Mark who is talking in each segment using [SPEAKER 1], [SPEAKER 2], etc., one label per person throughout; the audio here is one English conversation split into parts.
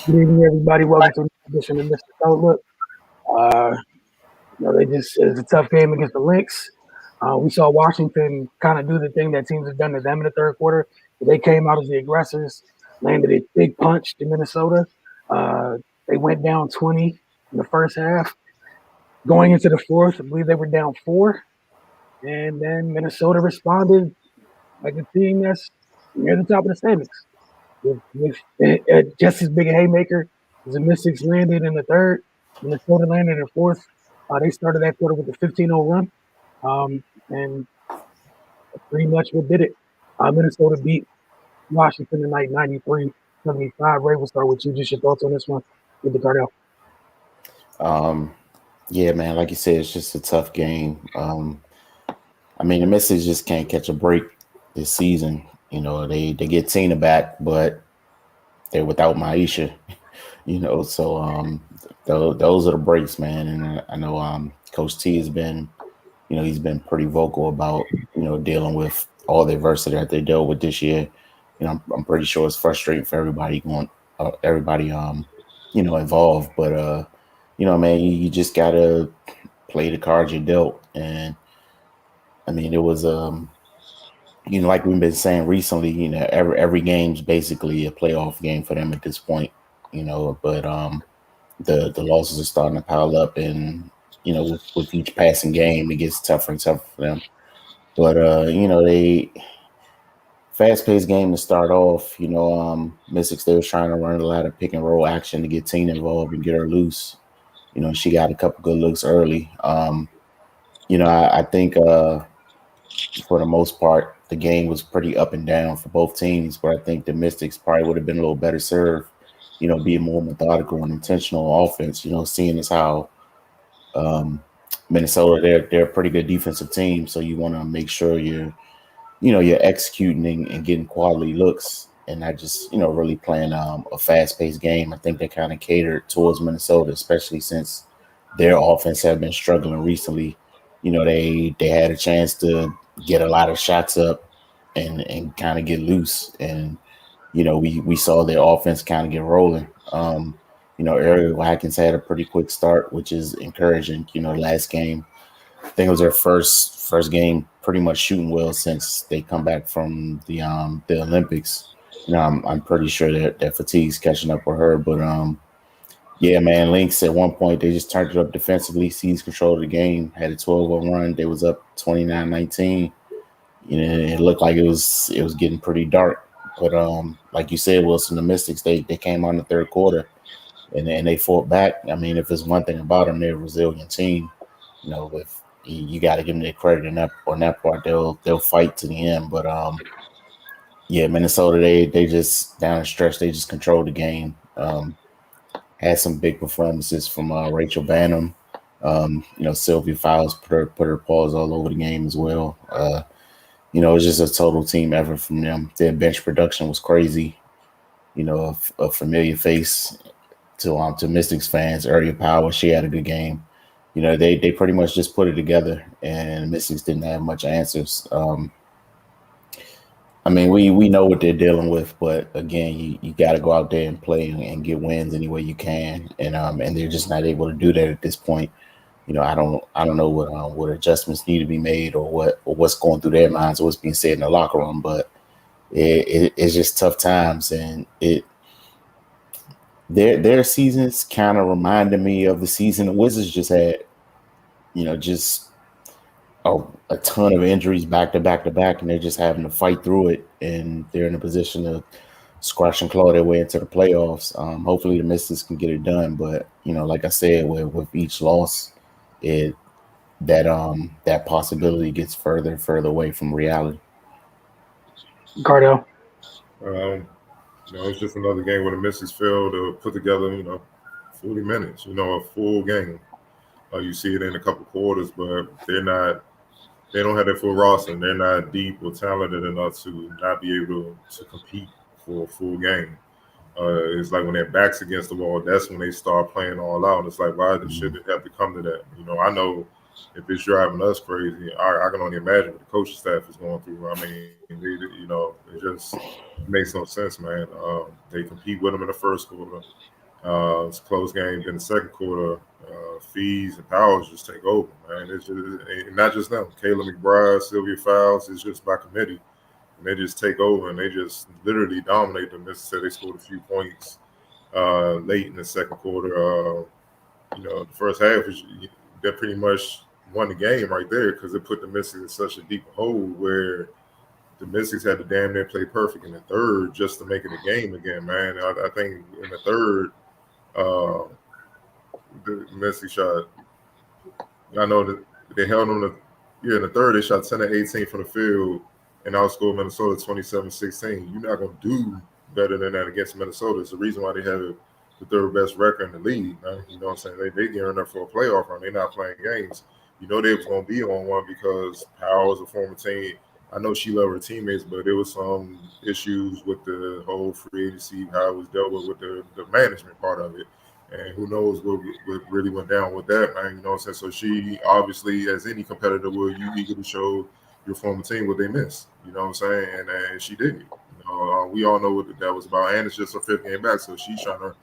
[SPEAKER 1] Good evening, everybody. Welcome to the edition of Mr. Outlook. Uh, it's a tough game against the Lynx. We saw Washington kind of do the thing that teams have done to them in the third quarter. They came out as the aggressors, landed a big punch to Minnesota. Uh, they went down 20 in the first half. Going into the fourth, I believe they were down 4. And then Minnesota responded like a team that's near the top of the standings. With just as big a haymaker as the Mystics landed in the third, Minnesota landed in the fourth. They started that quarter with a 15-0 run, and pretty much what did it. Minnesota beat Washington tonight 93-75. Ray, we'll start with you. Just your thoughts on this one with the Cardell.
[SPEAKER 2] Yeah, man, like you said, it's just a tough game. I mean, the Mystics just can't catch a break this season. You know, they get Tina back, but they're without Maisha. So those are the breaks, man. And I know Coach T has been, he's been pretty vocal about dealing with all the adversity that they dealt with this year. I'm pretty sure it's frustrating for everybody involved. But man, you just gotta play the cards you're dealt. And I mean, it was like we've been saying recently, every game's basically a playoff game for them at this point. But the losses are starting to pile up, and with each passing game, it gets tougher and tougher for them. But they fast paced game to start off. Mystics, they was trying to run a lot of pick and roll action to get Tina involved and get her loose. She got a couple good looks early. I think for the most part, the game was pretty up and down for both teams. But I think the Mystics probably would have been a little better served, being more methodical and intentional offense. Seeing as how Minnesota, they're a pretty good defensive team, so you want to make sure you're executing and getting quality looks, and not just really playing a fast paced game. I think they kind of catered towards Minnesota, especially since their offense have been struggling recently. They had a chance to get a lot of shots up and kind of get loose, and we saw their offense kind of get rolling. Ariel Watkins had a pretty quick start, which is encouraging. Last game, I think it was their first game pretty much shooting well since they come back from the Olympics. I'm pretty sure that fatigue's catching up with her. But yeah, man, Lynx at one point they just turned it up defensively, seized control of the game, had a 12-0 run. They was up 29-19. It looked like it was getting pretty dark. But like you said, Wilson, the Mystics, they came on the third quarter and they fought back. I mean, if there's one thing about them, they're a resilient team. With you got to give them their credit on that part. They'll fight to the end. But yeah, Minnesota, they just down the stretch, they just controlled the game. Had some big performances from Rachel Banham. Sylvia Files put her paws all over the game as well. It was just a total team effort from them. Their bench production was crazy. A familiar face to Mystics fans. Area Power, she had a good game. They pretty much just put it together, and Mystics didn't have much answers. I mean, we know what they're dealing with, but again, you got to go out there and play and get wins any way you can, and they're just not able to do that at this point. I don't know what adjustments need to be made or what's going through their minds or what's being said in the locker room, but it's just tough times, and their seasons kind of reminded me of the season the Wizards just had. Just a ton of injuries back to back to back, and they're just having to fight through it, and they're in a position to scratch and claw their way into the playoffs. Hopefully the Mystics can get it done, but like I said, with each loss, that possibility gets further and further away from reality.
[SPEAKER 1] Cardell.
[SPEAKER 3] It's just another game where the Mystics failed to put together, 40 minutes, a full game. You see it in a couple quarters, but they don't have their full roster, and they're not deep or talented enough to not be able to compete for a full game. It's like when their backs against the wall, that's when they start playing all out. It's like, why should it have to come to that? I know if it's driving us crazy, I can only imagine what the coaching staff is going through. I mean, it just makes no sense, man. They compete with them in the first quarter. It's a close game. Then the second quarter, Fees and Powers just take over, man. It's just and not just them. Kayla McBride, Sylvia Fowles. It's just by committee, and they just take over and they just literally dominate them. Mississippi they scored a few points late in the second quarter. The first half is that pretty much won the game right there because it put the Mystics in such a deep hole where the Mystics had to damn near play perfect in the third just to make it a game again, man. I think in the third, uh, the Mystics shot. I know that they held on in the third they shot 10 of 18 from the field and outscored Minnesota 27-16. You're not gonna do better than that against Minnesota. It's the reason why they have the third best record in the league, man. You know what I'm saying? They gearing up for a playoff run. They're not playing games. You know they was gonna be on one because Powell's a former team. I know she loved her teammates, but there was some issues with the whole free agency, how it was dealt with the management part of it. And who knows what really went down with that, man. You know what I'm saying? So she obviously, as any competitor would, you eager to show your former team what they missed. You know what I'm saying? And she did. We all know what that was about. And it's just her fifth game back, so she's trying to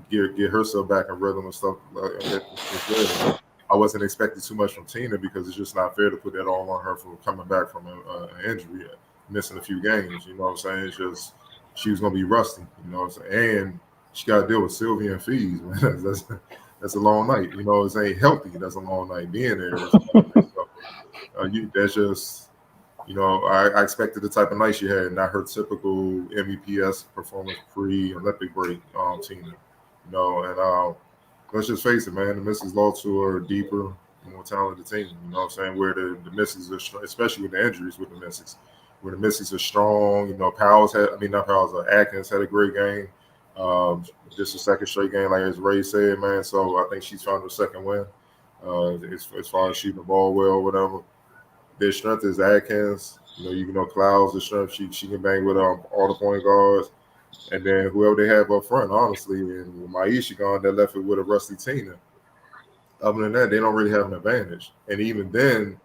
[SPEAKER 3] get herself back in rhythm and stuff like that as well. I wasn't expecting too much from Tina because it's just not fair to put that all on her for coming back from an injury, missing a few games. You know what I'm saying? It's just she was going to be rusty. You know what I'm saying? And she got to deal with Sylvia and Fees. Man. That's a long night. You know, it ain't healthy. That's a long night being there. So, that's just, I expected the type of night she had, not her typical MEPS performance pre-Olympic break, Tina. And let's just face it, man. The Mystics lost to a deeper, more talented team. You know what I'm saying? Where the Mystics are, especially with the injuries with the Mystics, where the Mystics are strong. Not Powell's, Atkins had a great game. Just a second straight game, like as Ray said, man. So I think she's found her second win. As far as shooting the ball well, whatever. Their strength is Atkins. Clouds, the strength she can bang with all the point guards. And then whoever they have up front, honestly, and with Maisha gone, they left it with a rusty Tina. Other than that, they don't really have an advantage. And even then,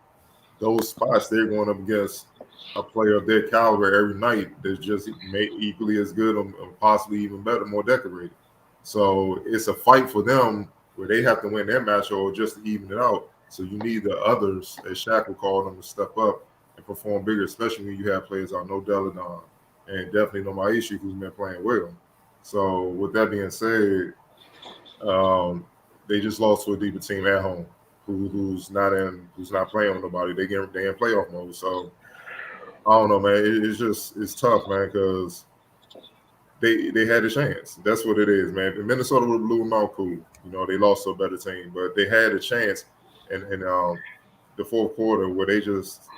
[SPEAKER 3] those spots they're going up against a player of their caliber every night that's just equally as good or possibly even better, more decorated. So it's a fight for them where they have to win their match or just to even it out. So you need the others, as Shaq would call them, to step up and perform bigger, especially when you have players like No Deladon and definitely No Maisha who's been playing well. So with that being said, they just lost to a deeper team at home who's not playing with nobody. They in playoff mode. So I don't know, man. It's tough, man, because they had a chance. That's what it is, man. If Minnesota would have blew them out, cool. They lost to a better team, but they had a chance in the fourth quarter where they just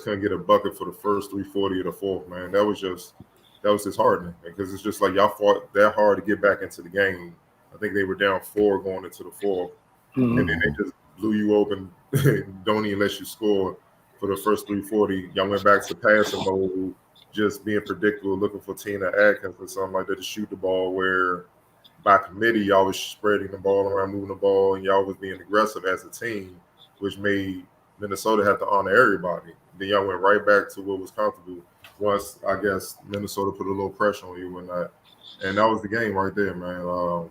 [SPEAKER 3] couldn't get a bucket for the first 3:40 of the fourth, man. That was disheartening because it's just like y'all fought that hard to get back into the game. I think they were down 4 going into the fourth, and then they just blew you open. Don't even let you score for the first 3:40. Y'all went back to passing mode, just being predictable, looking for Tina Atkins or something like that to shoot the ball. Where by committee, y'all was spreading the ball around, moving the ball, and y'all was being aggressive as a team, which made Minnesota have to honor everybody. Then y'all went right back to what was comfortable once, I guess, Minnesota put a little pressure on you and that. And that was the game right there, man.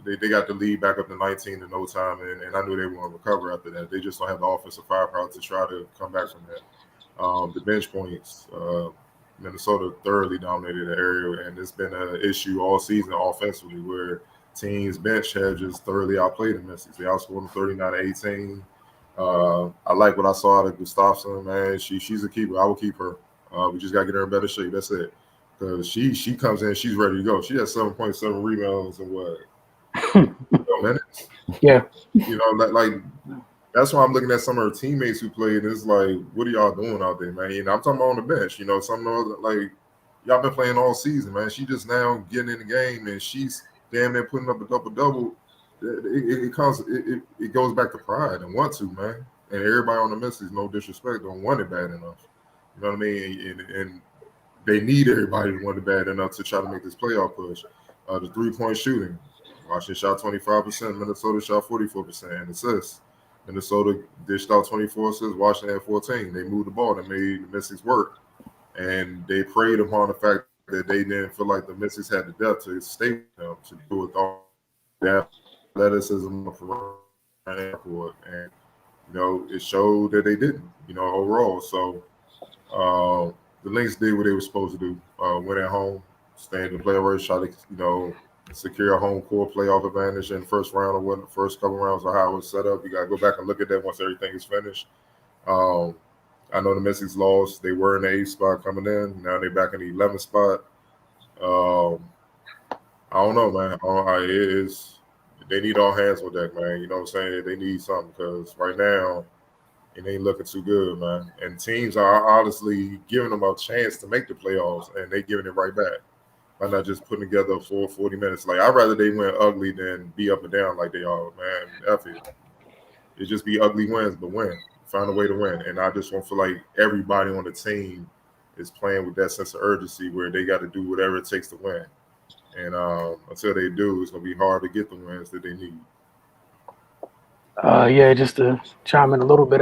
[SPEAKER 3] They got the lead back up to 19 in no time, and I knew they were going to recover after that. They just don't have the offensive firepower to try to come back from that. The bench points, Minnesota thoroughly dominated the area, and it's been an issue all season offensively where teams' bench have just thoroughly outplayed the Mystics. They outscored them 39-18. I like what I saw out of Gustafson, man. She's a keeper. I will keep her. We just got to get her in better shape. That's it. Because she comes in, she's ready to go. She has 7.7 rebounds and what? Minutes.
[SPEAKER 1] Yeah.
[SPEAKER 3] Like that's why I'm looking at some of her teammates who played. It's like, what are y'all doing out there, man? I'm talking about on the bench. Some of like y'all been playing all season, man. She just now getting in the game and she's damn near putting up a double. It goes back to pride and want to, man. And everybody on the Mystics, no disrespect, don't want it bad enough. You know what I mean? And they need everybody to want it bad enough to try to make this playoff push. The 3-point shooting. Washington shot 25%, Minnesota shot 44%, and assists. Minnesota dished out 24 assists, Washington had 14. They moved the ball, they made the Mystics work. And they preyed upon the fact that they didn't feel like the Mystics had the depth to stay with them to do with all that athleticism for airport, and it showed that they didn't. Overall, so the Lynx did what they were supposed to do. Win at home, stay in the playoffs, try to secure a home court playoff advantage in the first round or what the first couple rounds of how it was set up. You got to go back and look at that once everything is finished. I know the Mystics lost. They were in the 8th spot coming in. Now they're back in the 11th spot. I don't know, man. It is. They need all hands on deck, man. You know what I'm saying? They need something because right now it ain't looking too good, man. And teams are honestly giving them a chance to make the playoffs, and they giving it right back by not just putting together a full 40 minutes. Like, I'd rather they win ugly than be up and down like they are, man. F it. It just be ugly wins, but win. Find a way to win. And I just don't feel like everybody on the team is playing with that sense of urgency where they got to do whatever it takes to win. And until they do, it's going to be hard to get the wins that they need.
[SPEAKER 1] Yeah, just to chime in a little bit,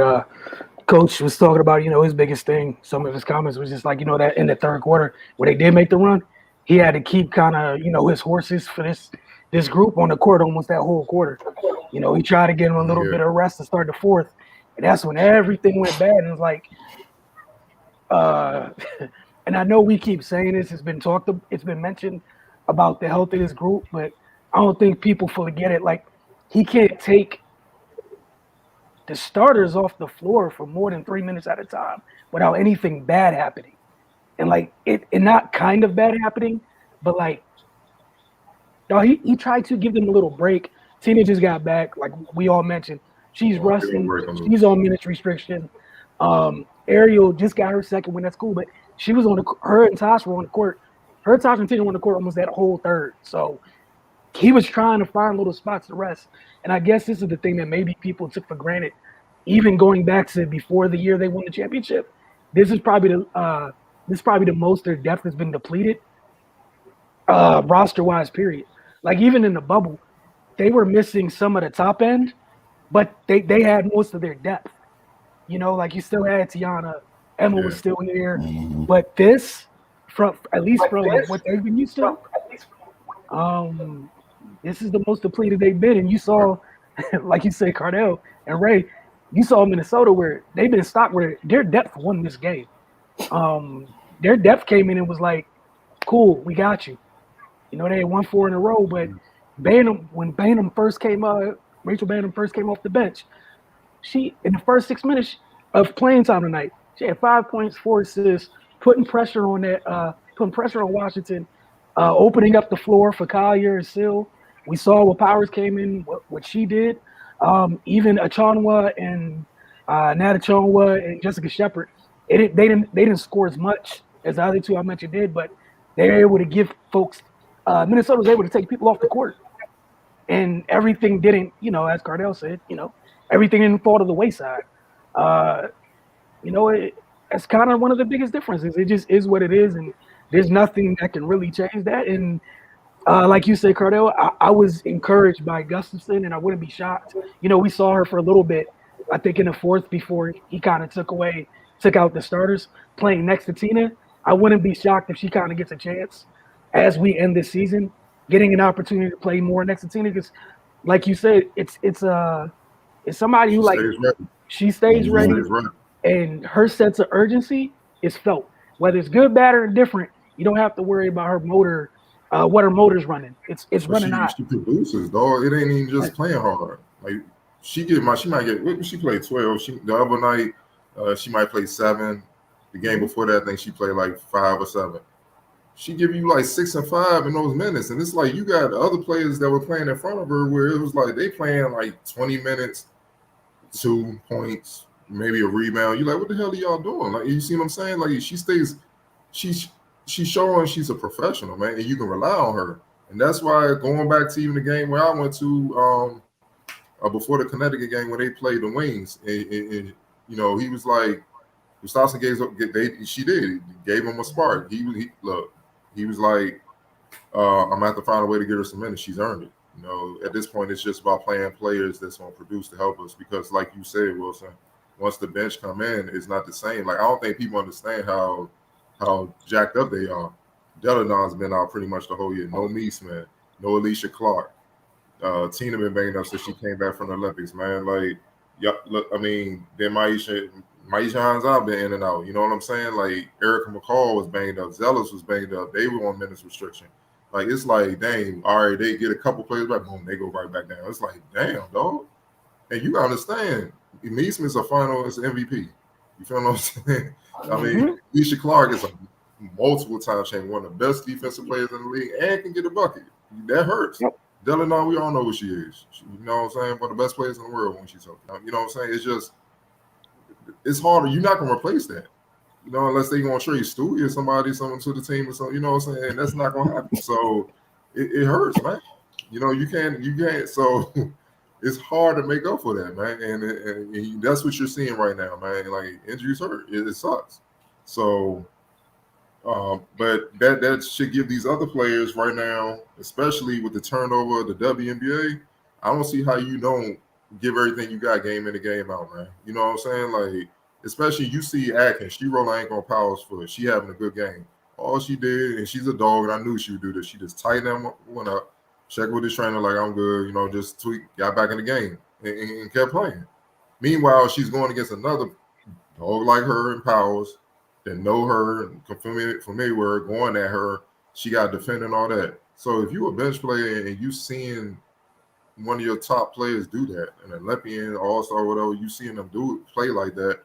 [SPEAKER 1] Coach was talking about, his biggest thing. Some of his comments was just like, that in the third quarter where they did make the run, he had to keep kind of, his horses for this group on the court almost that whole quarter. He tried to get him a little bit of rest to start the fourth, and that's when everything went bad. And it's like, and I know we keep saying this, it's been mentioned about the health of this group, but I don't think people fully get it. Like, he can't take the starters off the floor for more than 3 minutes at a time without anything bad happening. And like it not kind of bad happening, but like, no, he tried to give them a little break. Tina just got back, like we all mentioned. She's rusting. She's on minutes restriction. Ariel just got her second win at school, but she was her and Tosh were on the court. Her, Tosh, and Tina were on the court almost that whole third. So he was trying to find little spots to rest. And I guess this is the thing that maybe people took for granted, even going back to before the year they won the championship. This is probably the most their depth has been depleted, roster-wise, period. Like, even in the bubble, they were missing some of the top end, but they had most of their depth. Like, you still had Tiana, Emma was still here, but this, at least from what they've been used to, this is the most depleted they've been. And you saw, like you said, Cardell and Ray, you saw Minnesota where they've been stopped where their depth won this game. Their depth came in and was like, cool, we got you. They had won 4 in a row, but when Bynum first came up, Rachel Bynum first came off the bench, she, in the first 6 minutes of playing time tonight, she had 5 points, 4 assists, putting pressure on Washington, opening up the floor for Collier and Seal. We saw what Powers came in, what she did. Even Achonwa and Nat Achonwa and Jessica Shepard, they didn't score as much as the other two I mentioned did, but they were able to give folks. Minnesota was able to take people off the court, and everything didn't, as Cardell said, everything didn't fall to the wayside. It's kind of one of the biggest differences. It just is what it is, and there's nothing that can really change that. And like you said, Cardell, I was encouraged by Gustafson, and I wouldn't be shocked. We saw her for a little bit, I think in the fourth before he kind of took out the starters, playing next to Tina. I wouldn't be shocked if she kind of gets a chance as we end this season, getting an opportunity to play more next to Tina. Because, like you said, it's somebody who she stays ready, and her sense of urgency is felt. Whether it's good, bad, or indifferent, you don't have to worry about her motor. What her motor's running, it's running hot.
[SPEAKER 3] She produces, dog. It ain't even just playing hard. Like she might get. She played 12. The other night, she might play 7. The game before that, I think she played like 5 or 7. She give you like 6 and 5 in those minutes, and it's like you got other players that were playing in front of her where it was like they playing like 20 minutes, 2 points, maybe a rebound. You're like, what the hell are y'all doing? Like, you see what I'm saying? Like, she's showing she's a professional, man, and you can rely on her. And that's why, going back to even the game where I went to before the Connecticut game when they played the Wings, and he was like, Wisconsin gave him a spark. He was like, I'm gonna have to find a way to get her some minutes. She's earned it. At this point, it's just about playing players that's gonna produce to help us. Because, like you said, Wilson, once the bench come in, it's not the same. Like, I don't think people understand how jacked up they are. Delanon's been out pretty much the whole year. No Meese, man. No Alicia Clark. Tina been banged up since she came back from the Olympics, man. Like, yeah, look, I mean, then Maisha Hanzal been in and out. You know what I'm saying? Like, Erica McCall was banged up. Zealous was banged up. They were on minutes restriction. Like, it's like, dang, all right, they get a couple players back, boom, they go right back down. It's like, damn, dog. And you gotta understand, Neesmith's a finalist MVP. You feel what I'm saying? I mean, Alicia Clark is a multiple time champion, one of the best defensive players in the league, and can get a bucket. That hurts.
[SPEAKER 1] Yep.
[SPEAKER 3] Delanon, we all know what she is. You know what I'm saying? One of the best players in the world when she's healthy. You know what I'm saying? It's just, it's harder. You're not going to replace that. You know, unless they're going to trade Stewie or someone to the team or something. You know what I'm saying? That's not going to happen. So it hurts, man. You know, you can't. So it's hard to make up for that, man. And that's what you're seeing right now, man. Like, injuries hurt. It sucks. So, but that should give these other players right now, especially with the turnover of the WNBA, I don't see how you don't give everything you got game in and game out, man. You know what I'm saying? Like, especially you see Atkins, she roll ankle on Powell's foot. She having a good game. All she did, and she's a dog, and I knew she would do this. She just tightened that one up, checked with his trainer, like, I'm good, you know, just tweak, got back in the game, and kept playing. Meanwhile, she's going against another dog like her and Powell's that know her and familiar with her, going at her. She got defending all that. So if you're a bench player and you seeing one of your top players do that, an Olympian, All-Star, whatever, you seeing them play like that,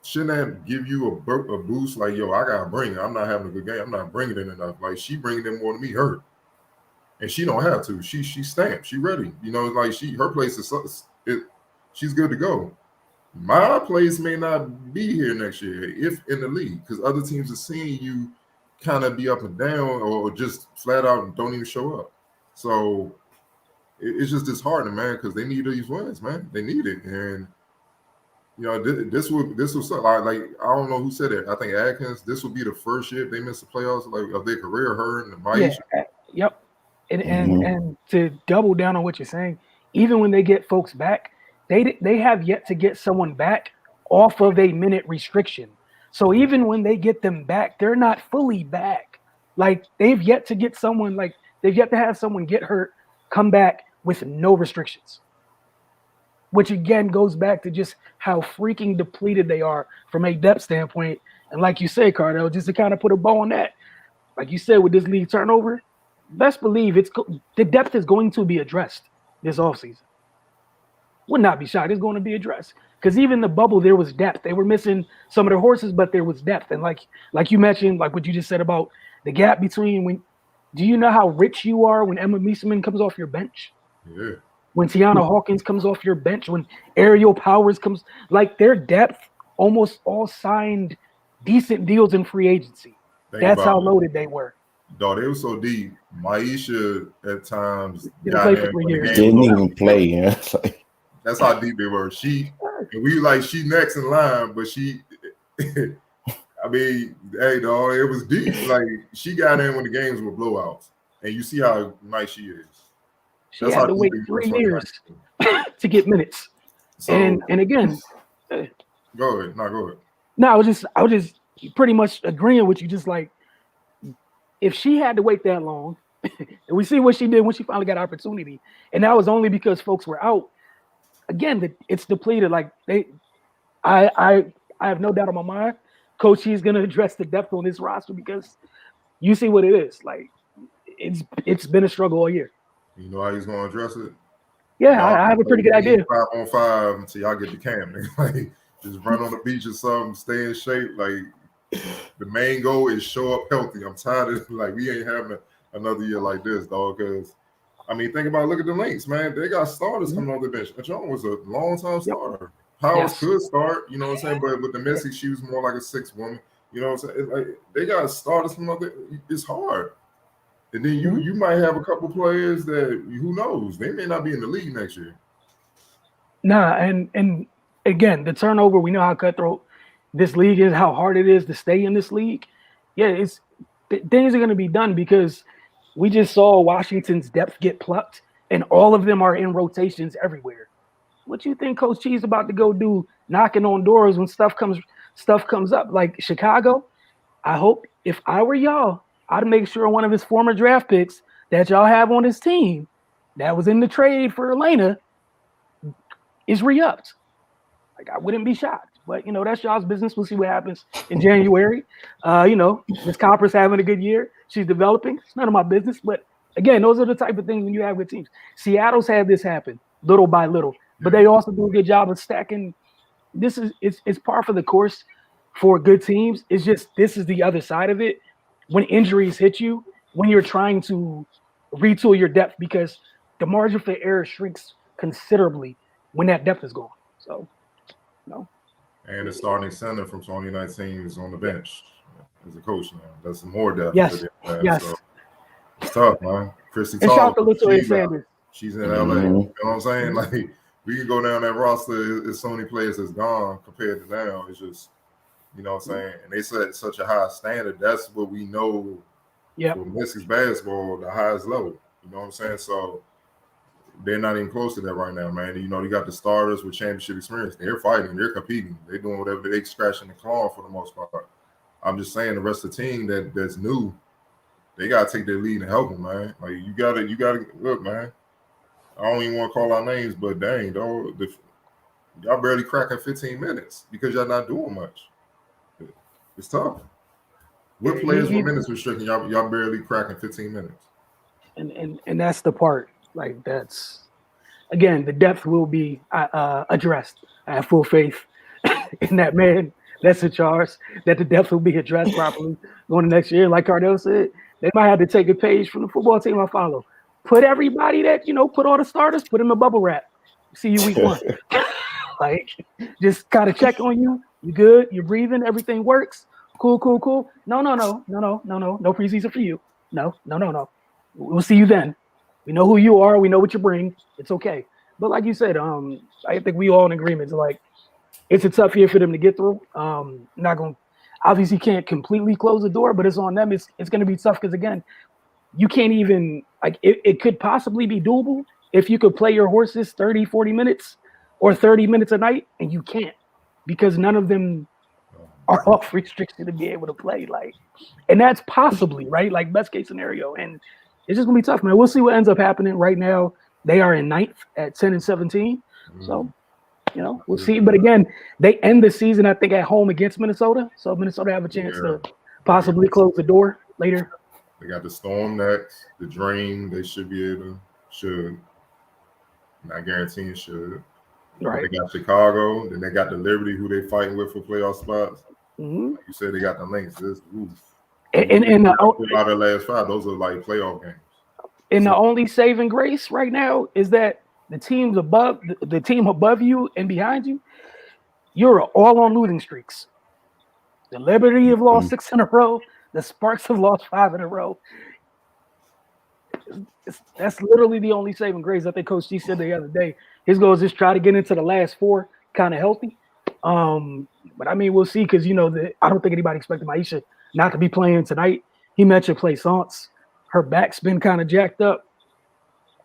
[SPEAKER 3] shouldn't that give you a boost? Like, yo, I gotta bring it. I'm not having a good game. I'm not bringing it enough. Like, she bringing it more than me, her, and she don't have to. She stamped. She ready. You know, like her place is she's good to go. My place may not be here next year if in the league, because other teams are seeing you kind of be up and down or just flat out and don't even show up. So it's just disheartening, man, because they need these wins, man. They need it, and you know this will suck. Like I don't know who said it. I think Atkins. This will be the first year if they miss the playoffs like of their career. Her and Maisha.
[SPEAKER 1] Yeah, yep. And to double down on what you're saying, even when they get folks back, they have yet to get someone back off of a minute restriction. So even when they get them back, they're not fully back. Like they've yet to get someone, like they've yet to have someone get hurt, come back with no restrictions. Which again goes back to just how freaking depleted they are from a depth standpoint. And like you say, Cardell, just to kind of put a bow on that, like you said with this league turnover, best believe the depth is going to be addressed this offseason. Would not be shocked. It's going to be addressed because even the bubble, there was depth. They were missing some of their horses, but there was depth. And like you mentioned, like what you just said about the gap between when. Do you know how rich you are when Emma Meesseman comes off your bench?
[SPEAKER 3] Yeah.
[SPEAKER 1] When Tiana Hawkins comes off your bench, when Ariel Powers comes, like their depth almost all signed decent deals in free agency. That's how loaded they were.
[SPEAKER 3] Dog, they were so deep. Maisha at times
[SPEAKER 2] didn't even play. Yeah,
[SPEAKER 3] that's how deep they were. She next in line, but she. I mean, hey, dog, it was deep. Like she got in when the games were blowouts, and you see how nice she is.
[SPEAKER 1] She had to wait 3 years to get minutes. So, and again,
[SPEAKER 3] go ahead. Go ahead.
[SPEAKER 1] No, I was just pretty much agreeing with you. Just like if she had to wait that long, and we see what she did when she finally got opportunity, and that was only because folks were out. Again, it's depleted. Like I have no doubt in my mind, Coach He's going to address the depth on this roster because you see what it is. Like it's been a struggle all year.
[SPEAKER 3] You know how he's going to address it?
[SPEAKER 1] Yeah, I have a pretty good idea.
[SPEAKER 3] 5-on-5 until y'all get the cam. Like, just run on the beach or something, stay in shape. Like, the main goal is show up healthy. I'm tired of, like, we ain't having another year like this, dog, because, I mean, think about it. Look at the Lynx, man. They got starters coming off the bench. John was a long-time starter. Powers could start, you know what I'm saying? But with the Missy, she was more like a sixth woman. You know what I'm saying? Like, they got starters from other. It's hard. And then you might have a couple players that who knows, they may not be in the league next year.
[SPEAKER 1] Nah, and again, the turnover, we know how cutthroat this league is, how hard it is to stay in this league. Yeah, things are going to be done because we just saw Washington's depth get plucked, and all of them are in rotations everywhere. What you think Coach Cheese about to go do, knocking on doors when stuff comes up? Like Chicago, I hope if I were y'all, I'd make sure one of his former draft picks that y'all have on his team that was in the trade for Elena is re-upped. Like, I wouldn't be shocked, but that's y'all's business. We'll see what happens in January. Miss Copper's having a good year. She's developing. It's none of my business, but again, those are the type of things when you have with teams. Seattle's had this happen little by little, but they also do a good job of stacking. It's par for the course for good teams. It's just, this is the other side of it. When injuries hit you, when you're trying to retool your depth, because the margin for error shrinks considerably when that depth is gone. So,
[SPEAKER 3] And the starting center from 2019 is on the bench as a coach now. That's more depth.
[SPEAKER 1] Yes.
[SPEAKER 3] So it's tough, man. Chrissy
[SPEAKER 1] and shout
[SPEAKER 3] Tall,
[SPEAKER 1] out to Latoya Sanders.
[SPEAKER 3] She's in LA. You know what I'm saying? Like, we can go down that roster. It's so many players that's gone compared to now. It's just, you know what I'm saying? And they set such a high standard. That's what we know for Mystics basketball, the highest level. You know what I'm saying? So they're not even close to that right now, man. You got the starters with championship experience. They're fighting. They're competing. They're doing whatever they scratching the claw for the most part. I'm just saying the rest of the team that's new, they got to take their lead and help them, man. Like, you got to look, man. I don't even want to call out names, but dang, though, y'all barely cracking 15 minutes because y'all not doing much. It's tough. What players with minutes restricting y'all barely cracking 15 minutes?
[SPEAKER 1] And that's the part. Like, that's, again, the depth will be addressed. I have full faith in that man that's in charge, that the depth will be addressed properly going to next year. Like Cardell said, they might have to take a page from the football team I follow. Put everybody that, put all the starters, put them in bubble wrap. See you week 1. Like, just kind of check on you. You good? You're breathing. Everything works. Cool. No preseason for you. No. We'll see you then. We know who you are. We know what you bring. It's okay. But like you said, I think we all in agreement. Like, it's a tough year for them to get through. Not going, obviously can't completely close the door, but it's on them. It's going to be tough because, again, you can't even, like, it could possibly be doable if you could play your horses 30, 40 minutes or 30 minutes a night, and you can't because none of them are off restriction to be able to play. Like, and that's possibly, right? Like, best case scenario. And it's just gonna be tough, man. We'll see what ends up happening. Right now, they are in 9th at 10-17. So, we'll see. But again, they end the season, I think, at home against Minnesota. So Minnesota have a chance to possibly close the door later.
[SPEAKER 3] They got the Storm next, the Dream. They should be able to. Not guaranteeing should.
[SPEAKER 1] Right.
[SPEAKER 3] They got Chicago. Then they got the Liberty, who they fighting with for playoff spots.
[SPEAKER 1] Mm-hmm.
[SPEAKER 3] Like you said, they got the Lynx.
[SPEAKER 1] And
[SPEAKER 3] out of the last 5, those are like playoff games.
[SPEAKER 1] And the only saving grace right now is that the team above you and behind you, you're all on losing streaks. The Liberty have lost 6 in a row. The Sparks have lost 5 in a row. That's literally the only saving grace. I think Coach G said the other day. His goal is just try to get into the last 4 kind of healthy. But I mean, we'll see because I don't think anybody expected Maisha not to be playing tonight. He mentioned Plaisance. Her back's been kind of jacked up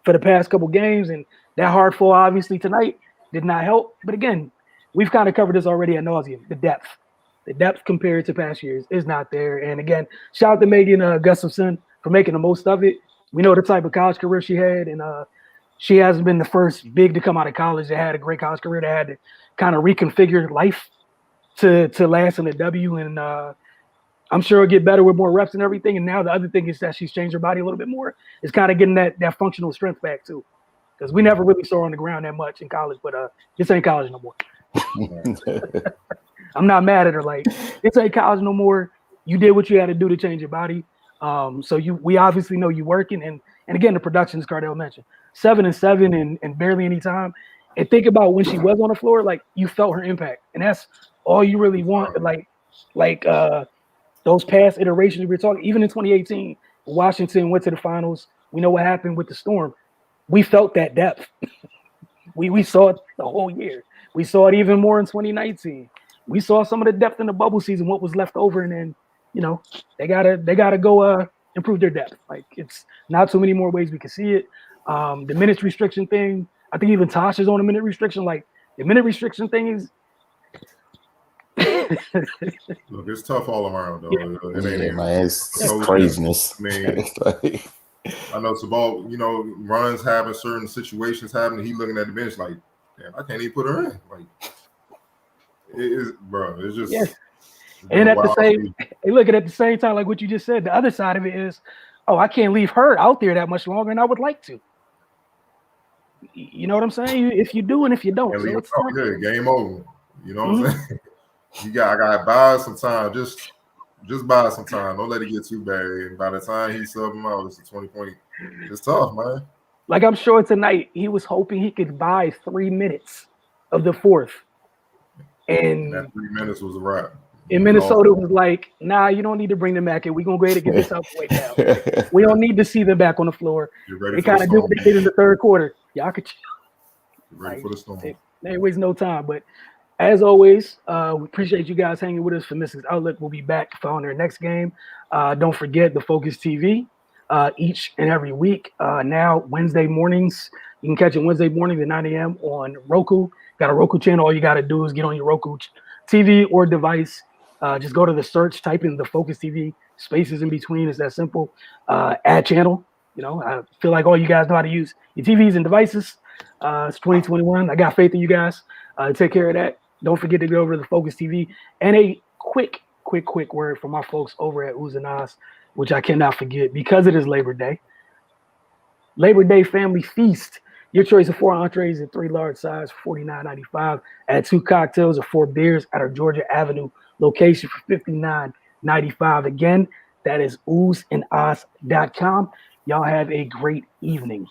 [SPEAKER 1] for the past couple games, and that hard fall obviously tonight did not help. But again, we've kind of covered this already ad nauseum. The depth compared to past years is not there. And again, shout out to Megan Gustafson for making the most of it. We know the type of college career she had, and she hasn't been the first big to come out of college that had a great college career, that had to kind of reconfigure life to last in the W. And I'm sure it'll get better with more reps and everything. And now the other thing is that she's changed her body a little bit more. It's kind of getting that functional strength back too, because we never really saw her on the ground that much in college. But this ain't college no more. I'm not mad at her. Like, this ain't college no more. You did what you had to do to change your body. So we obviously know you working, and again, the production, as Cardell mentioned, 7-7 and barely any time. And think about when she was on the floor, like, you felt her impact, and that's all you really want. Like those past iterations we were talking, even in 2018, Washington went to the finals. We know what happened with the Storm. We felt that depth. we saw it the whole year. We saw it even more in 2019. We saw some of the depth in the bubble season, what was left over, and then they gotta go improve their depth. Like, it's not too many more ways we can see it. The minutes restriction thing, I think even Tosh is on a minute restriction. Like, the minute restriction thing is
[SPEAKER 3] Look, it's tough all around, though.
[SPEAKER 1] Yeah.
[SPEAKER 3] It ain't
[SPEAKER 2] Yeah,
[SPEAKER 3] even
[SPEAKER 2] man, it's
[SPEAKER 3] coaching.
[SPEAKER 2] craziness.
[SPEAKER 3] I mean, I know Sabal, runs having certain situations happening. He looking at the bench like, damn, I can't even put her in. Like, it is, bro. It's just.
[SPEAKER 1] Yes.
[SPEAKER 3] It's been
[SPEAKER 1] And
[SPEAKER 3] a
[SPEAKER 1] at the
[SPEAKER 3] wild
[SPEAKER 1] same,
[SPEAKER 3] season.
[SPEAKER 1] hey, look at the same time, like what you just said. The other side of it is, oh, I can't leave her out there that much longer, and I would like to. You know what I'm saying? If you do and if you don't,
[SPEAKER 3] And
[SPEAKER 1] so
[SPEAKER 3] leave
[SPEAKER 1] it's
[SPEAKER 3] out,
[SPEAKER 1] tough.
[SPEAKER 3] yeah, game over. You know what I'm saying? I gotta buy some time. Just buy some time. Don't let it get too bad. And by the time he sub him out, it's a 20-point. It's tough, man.
[SPEAKER 1] Like I'm sure tonight he was hoping he could buy 3 minutes of the fourth. And
[SPEAKER 3] that 3 minutes was a wrap.
[SPEAKER 1] in Minnesota was like, nah, you don't need to bring them back in. We're gonna go ahead and get this out the way now. We don't need to see them back on the floor. They kind of did what they did in the third quarter. Y'all could
[SPEAKER 3] get ready for the storm.
[SPEAKER 1] They ain't wasting no time. But as always, we appreciate you guys hanging with us for Mrs. Outlook. We'll be back following our next game. Don't forget the Focus TV each and every week. Now Wednesday mornings, you can catch it Wednesday morning at 9 a.m. on Roku. Got a Roku channel. All you got to do is get on your Roku TV or device. Just go to the search, type in the Focus TV, spaces in between. It's that simple. Add channel. I feel like all you guys know how to use your TVs and devices. It's 2021. I got faith in you guys. Take care of that. Don't forget to go over to the Focus TV. And a quick word from our folks over at Oohs and Ahs, which I cannot forget because it is Labor Day. Labor Day Family Feast. Your choice of 4 entrees and 3 large sides for $49.95. Add 2 cocktails or 4 beers at our Georgia Avenue location for $59.95. Again, that is oohsandahs.com. Y'all have a great evening.